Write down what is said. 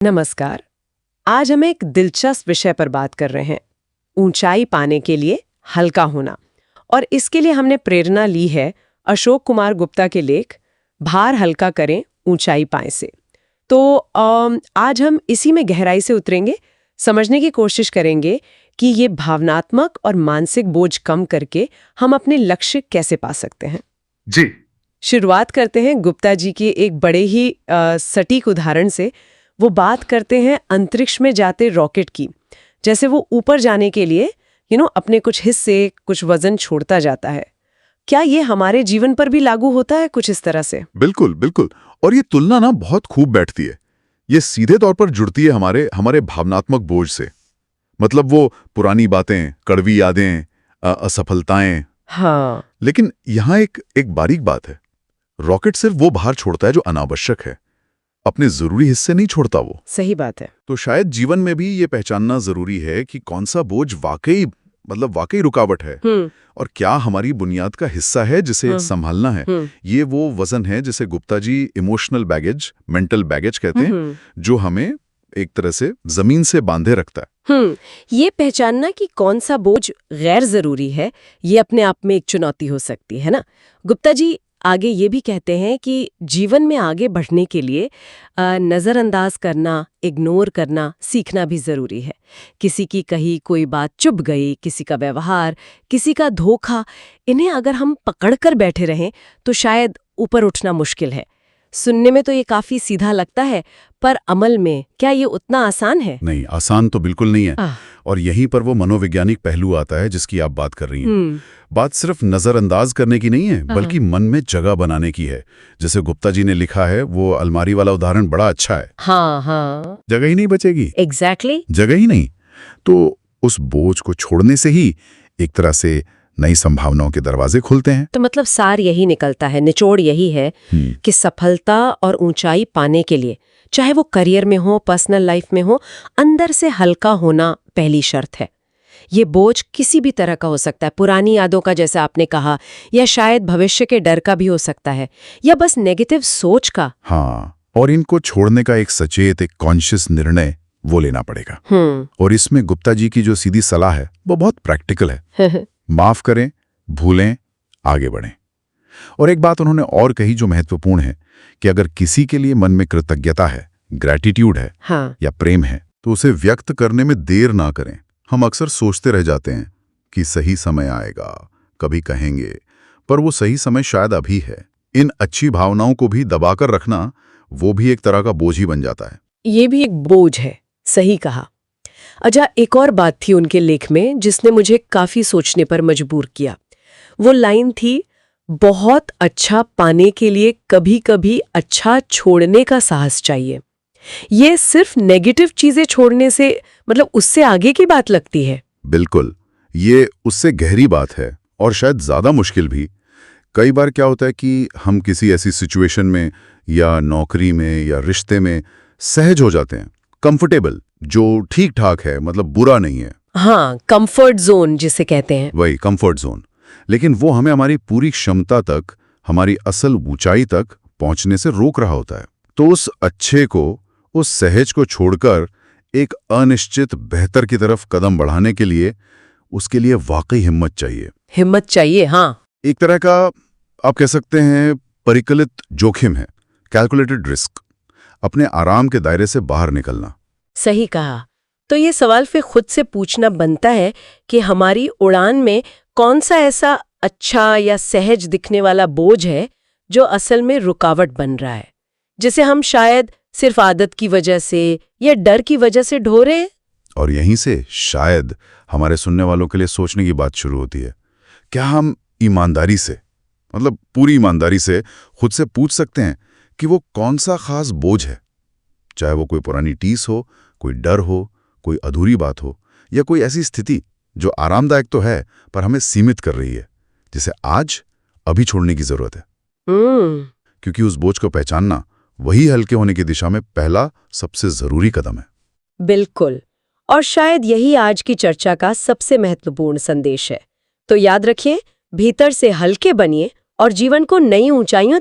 नमस्कार। आज हम एक दिलचस्प विषय पर बात कर रहे हैं, ऊंचाई पाने के लिए हल्का होना। और इसके लिए हमने प्रेरणा ली है अशोक कुमार गुप्ता के लेख भार हल्का करें ऊंचाई पाएं से। तो आज हम इसी में गहराई से उतरेंगे, समझने की कोशिश करेंगे कि ये भावनात्मक और मानसिक बोझ कम करके हम अपने लक्ष्य कैसे पा सकते हैं। जी। शुरुआत करते हैं गुप्ता जी की एक बड़े ही सटीक उदाहरण से। वो बात करते हैं अंतरिक्ष में जाते रॉकेट की। जैसे वो ऊपर जाने के लिए अपने कुछ हिस्से, कुछ वजन छोड़ता जाता है। क्या ये हमारे जीवन पर भी लागू होता है कुछ इस तरह से? बिल्कुल बिल्कुल। और ये तुलना ना बहुत खूब बैठती है। ये सीधे तौर पर जुड़ती है हमारे भावनात्मक बोझ से। मतलब वो पुरानी बातें, कड़वी यादें, असफलताएं। हाँ। लेकिन यहाँ एक बारीक बात है। रॉकेट सिर्फ वो भार छोड़ता है जो अनावश्यक है, अपने जरूरी हिस्से नहीं छोड़ता वो। सही बात है। तो शायद जीवन में भी ये पहचानना जरूरी है कि कौन सा बोझ वाकई रुकावट है और क्या हमारी बुनियाद का हिस्सा है जिसे संभालना है। ये वो वजन है जिसे Gupta ji emotional baggage, mental baggage कहते हैं, जो हमें एक तरह से जमीन से बांधे रखता है। ये पहचानना कि कौन सा बोझ गैर जरूरी है, ये अपने आप में एक चुनौती हो सकती है ना। गुप्ता जी आगे ये भी कहते हैं कि जीवन में आगे बढ़ने के लिए नज़रअंदाज करना, इग्नोर करना सीखना भी ज़रूरी है। किसी की कही कोई बात चुभ गई, किसी का व्यवहार, किसी का धोखा, इन्हें अगर हम पकड़ कर बैठे रहें तो शायद ऊपर उठना मुश्किल है। सुनने में तो ये काफ़ी सीधा लगता है, पर अमल में क्या ये उतना आसान है? नहीं, आसान तो बिल्कुल नहीं है। और यहीं पर वो मनोवैज्ञानिक पहलू आता है जिसकी आप बात कर रही हैं। बात सिर्फ नजरअंदाज करने की नहीं है, बल्कि मन में जगह बनाने की है। जैसे गुप्ता जी ने लिखा है, वो अलमारी वाला उदाहरण बड़ा अच्छा है। हाँ। जगह ही नहीं बचेगी। एग्जैक्टली। जगह ही नहीं तो उस बोझ को छोड़ने से ही एक तरह से नई संभावनाओं के दरवाजे खुलते हैं। तो मतलब सार यही निकलता है, निचोड़ यही है कि सफलता और ऊंचाई पाने के लिए, चाहे वो करियर में हो, पर्सनल लाइफ में हो, अंदर से हल्का होना पहली शर्त है। ये बोझ किसी भी तरह का हो सकता है, पुरानी यादों का जैसा आपने कहा, या शायद भविष्य के डर का भी हो सकता है, या बस नेगेटिव सोच का। हाँ, और इनको छोड़ने का एक सचेत, एक कॉन्शियस निर्णय वो लेना पड़ेगा। और इसमें गुप्ता जी की जो सीधी सलाह है वो बहुत प्रैक्टिकल है। माफ करें, भूलें, आगे बढ़ें। और एक बात उन्होंने और कही जो महत्वपूर्ण है कि अगर किसी के लिए मन में कृतज्ञता है, ग्रैटिट्यूड है, या प्रेम है, तो उसे व्यक्त करने में देर ना करें। हम अक्सर सोचते रह जाते हैं कि सही समय आएगा, कभी कहेंगे, पर वो सही समय शायद अभी है। इन अच्छी भावनाओं को भी दबाकर रखना, वो भी एक तरह का बोझ ही बन जाता है। ये भी एक बोझ है, सही कहा। अच्छा, एक और बात थी उनके लेख में जिसने मुझे काफी सोचने पर मजबूर किया। वो लाइन थी, बहुत अच्छा पाने के लिए कभी कभी अच्छा छोड़ने का साहस चाहिए। ये सिर्फ नेगेटिव चीजें छोड़ने से, मतलब उससे आगे की बात लगती है। बिल्कुल, ये उससे गहरी बात है और शायद ज्यादा मुश्किल भी। कई बार क्या होता है कि हम किसी ऐसी सिचुएशन में या नौकरी में या रिश्ते में सहज हो जाते हैं, कंफर्टेबल, जो ठीक ठाक है, मतलब बुरा नहीं है। हाँ, कंफर्ट जोन जिसे कहते हैं। वही कंफर्ट जोन। लेकिन वो हमें हमारी पूरी क्षमता तक, हमारी असल ऊंचाई तक पहुंचने से रोक रहा होता है। तो उस अच्छे को, उस सहज को छोड़कर एक अनिश्चित बेहतर की तरफ कदम बढ़ाने के लिए, उसके लिए वाकई हिम्मत चाहिए। हिम्मत चाहिए, हाँ। एक तरह का आप कह सकते हैं परिकलित जोखिम है, कैलकुलेटेड रिस्क, अपने आराम के दायरे से बाहर निकलना। सही कहा। तो ये सवाल फिर खुद से पूछना बनता है कि हमारी उड़ान में कौन सा ऐसा अच्छा या सहज दिखने वाला बोझ है जो असल में रुकावट बन रहा है, जिसे हम शायद सिर्फ आदत की वजह से या डर की वजह से ढो रहे हैं। और यहीं से शायद हमारे सुनने वालों के लिए सोचने की बात शुरू होती है। क्या हम ईमानदारी से, मतलब पूरी ईमानदारी से खुद से पूछ सकते हैं कि वो कौन सा खास बोझ है, चाहे वो कोई पुरानी टीस हो, कोई डर हो, कोई अधूरी बात हो, या कोई ऐसी स्थिति जो आरामदायक तो है पर हमें सीमित कर रही है, जिसे आज अभी छोड़ने की जरूरत है। क्योंकि उस बोझ को पहचानना वही हल्के होने की दिशा में पहला सबसे जरूरी कदम है। बिल्कुल, और शायद यही आज की चर्चा का सबसे महत्वपूर्ण संदेश है। तो याद रखिए, भीतर से हल्के बनिए और जीवन को नई ऊंचाइयों